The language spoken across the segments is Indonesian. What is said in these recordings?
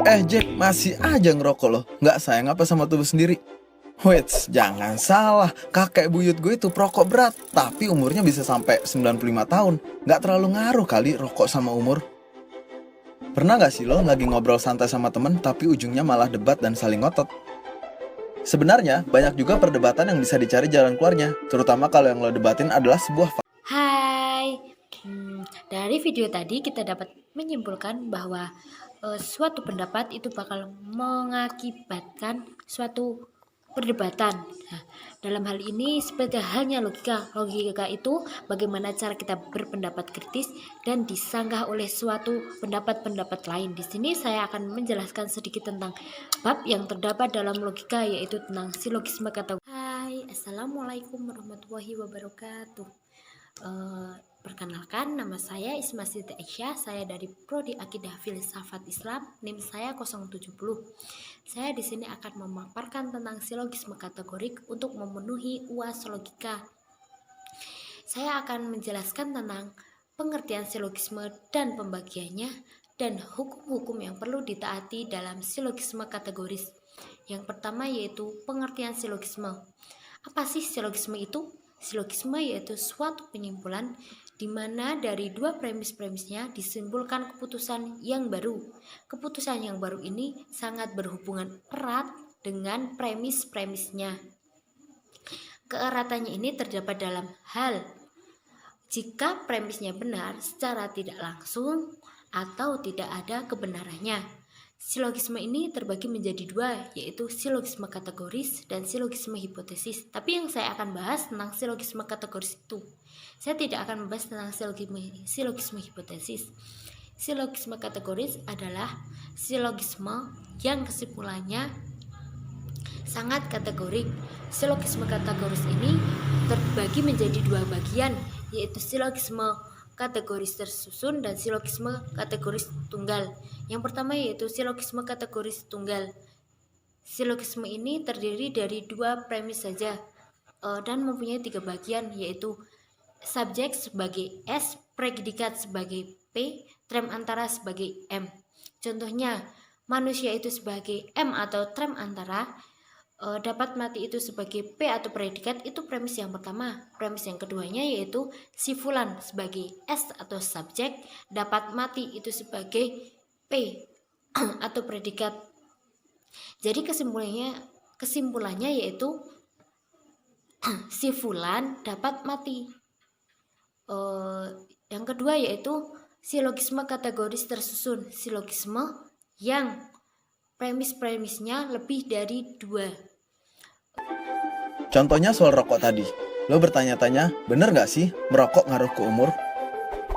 Jack, masih aja ngerokok loh. Nggak sayang apa sama tubuh sendiri? Wait, jangan salah. Kakek buyut gue itu perokok berat, tapi umurnya bisa sampai 95 tahun. Nggak terlalu ngaruh kali rokok sama umur. Pernah nggak sih lo lagi ngobrol santai sama temen, tapi ujungnya malah debat dan saling ngotot? Sebenarnya, banyak juga perdebatan yang bisa dicari jalan keluarnya, terutama kalau yang lo debatin adalah sebuah Hai, dari video tadi kita dapat menyimpulkan bahwa suatu pendapat itu bakal mengakibatkan suatu perdebatan. Nah, dalam hal ini seperti halnya logika. Logika itu bagaimana cara kita berpendapat kritis dan disanggah oleh suatu pendapat-pendapat lain. Di sini saya akan menjelaskan sedikit tentang bab yang terdapat dalam logika, yaitu tentang silogisme kategori. Hai, assalamualaikum warahmatullahi wabarakatuh. Perkenalkan, nama saya Isma Siti Aisyah. Saya dari Prodi Akidah Filsafat Islam, NIM saya 070. Saya di sini akan memaparkan tentang silogisme kategorik untuk memenuhi UAS logika. Saya akan menjelaskan tentang pengertian silogisme dan pembagiannya dan hukum-hukum yang perlu ditaati dalam silogisme kategoris. Yang pertama yaitu pengertian silogisme. Apa sih silogisme itu? Silogisme yaitu suatu penyimpulan di mana dari dua premis-premisnya disimpulkan keputusan yang baru. Keputusan yang baru ini sangat berhubungan erat dengan premis-premisnya. Keeratannya ini terdapat dalam hal jika premisnya benar secara tidak langsung atau tidak ada kebenarannya. Silogisme ini terbagi menjadi dua, yaitu silogisme kategoris dan silogisme hipotesis. Tapi yang saya akan bahas tentang silogisme kategoris itu. Saya tidak akan membahas tentang silogisme hipotesis. Silogisme kategoris adalah silogisme yang kesimpulannya sangat kategorik. Silogisme kategoris ini terbagi menjadi dua bagian, yaitu silogisme kategoris tersusun dan silogisme kategoris tunggal. Yang pertama yaitu silogisme kategoris tunggal. Silogisme ini terdiri dari dua premis saja dan mempunyai tiga bagian, yaitu subjek sebagai S, predikat sebagai P, trem antara sebagai M. Contohnya, manusia itu sebagai M atau trem antara, dapat mati itu sebagai P atau predikat, itu premis yang pertama. Premis yang keduanya yaitu si fulan sebagai S atau subjek, dapat mati itu sebagai P atau predikat. Jadi kesimpulannya yaitu si fulan dapat mati. Yang kedua yaitu silogisme kategoris tersusun, silogisme yang premis-premisnya lebih dari dua. Contohnya soal rokok tadi. Lo bertanya-tanya, bener gak sih merokok ngaruh ke umur?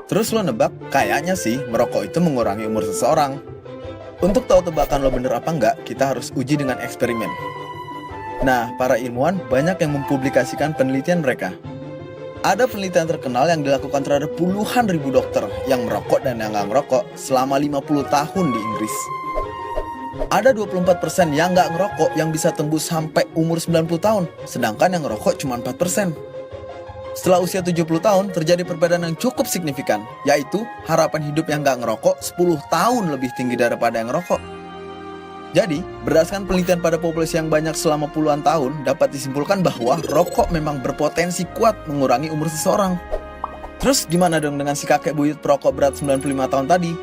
Terus lo nebak, kayaknya sih merokok itu mengurangi umur seseorang. Untuk tahu tebakan lo bener apa enggak, kita harus uji dengan eksperimen. Nah, para ilmuwan banyak yang mempublikasikan penelitian mereka. Ada penelitian terkenal yang dilakukan terhadap puluhan ribu dokter yang merokok dan yang nggak merokok selama 50 tahun di Inggris. Ada 24% yang nggak ngerokok yang bisa tembus sampai umur 90 tahun, sedangkan yang ngerokok cuma 4%. Setelah usia 70 tahun, terjadi perbedaan yang cukup signifikan, yaitu harapan hidup yang nggak ngerokok 10 tahun lebih tinggi daripada yang ngerokok. Jadi, berdasarkan penelitian pada populasi yang banyak selama puluhan tahun, dapat disimpulkan bahwa rokok memang berpotensi kuat mengurangi umur seseorang. Terus gimana dong dengan si kakek buyut perokok berat 95 tahun tadi?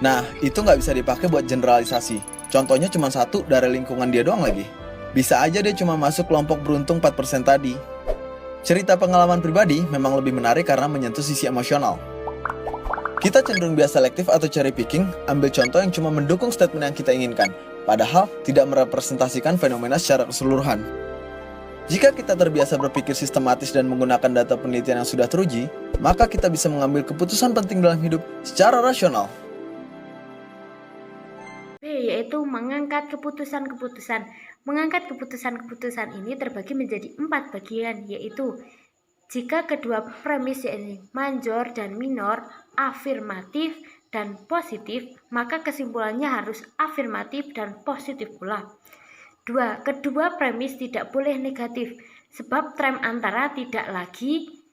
Nah, itu nggak bisa dipakai buat generalisasi. Contohnya cuma satu dari lingkungan dia doang lagi. Bisa aja dia cuma masuk kelompok beruntung 4% tadi. Cerita pengalaman pribadi memang lebih menarik karena menyentuh sisi emosional. Kita cenderung biasa selektif atau cherry picking, ambil contoh yang cuma mendukung statement yang kita inginkan, padahal tidak merepresentasikan fenomena secara keseluruhan. Jika kita terbiasa berpikir sistematis dan menggunakan data penelitian yang sudah teruji, maka kita bisa mengambil keputusan penting dalam hidup secara rasional. Yaitu mengangkat keputusan-keputusan. Mengangkat keputusan-keputusan ini terbagi menjadi 4 bagian, yaitu jika kedua premis yaitu major dan minor, afirmatif dan positif, maka kesimpulannya harus afirmatif dan positif pula. 2. Kedua premis tidak boleh negatif, sebab trem antara tidak lagi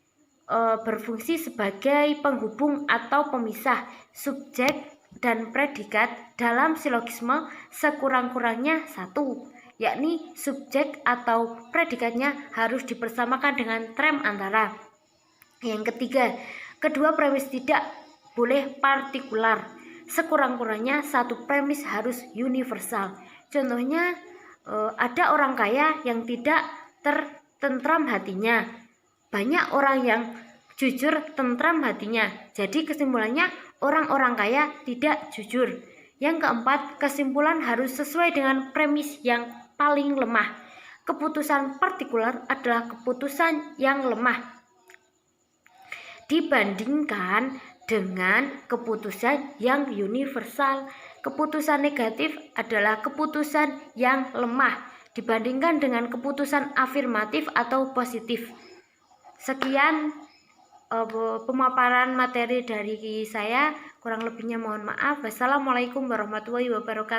berfungsi sebagai penghubung atau pemisah subjek dan predikat dalam silogisme sekurang-kurangnya satu, yakni subjek atau predikatnya harus dipersamakan dengan trem antara. Yang ketiga, kedua premis tidak boleh partikular. Sekurang-kurangnya satu premis harus universal. Contohnya, ada orang kaya yang tidak tertentram hatinya. Banyak orang yang jujur tentram hatinya. Jadi kesimpulannya orang-orang kaya tidak jujur. Yang keempat, kesimpulan harus sesuai dengan premis yang paling lemah. Keputusan partikular adalah keputusan yang lemah dibandingkan dengan keputusan yang universal. Keputusan negatif adalah keputusan yang lemah dibandingkan dengan keputusan afirmatif atau positif. Sekian pemaparan materi dari saya, kurang lebihnya mohon maaf. Wassalamualaikum warahmatullahi wabarakatuh.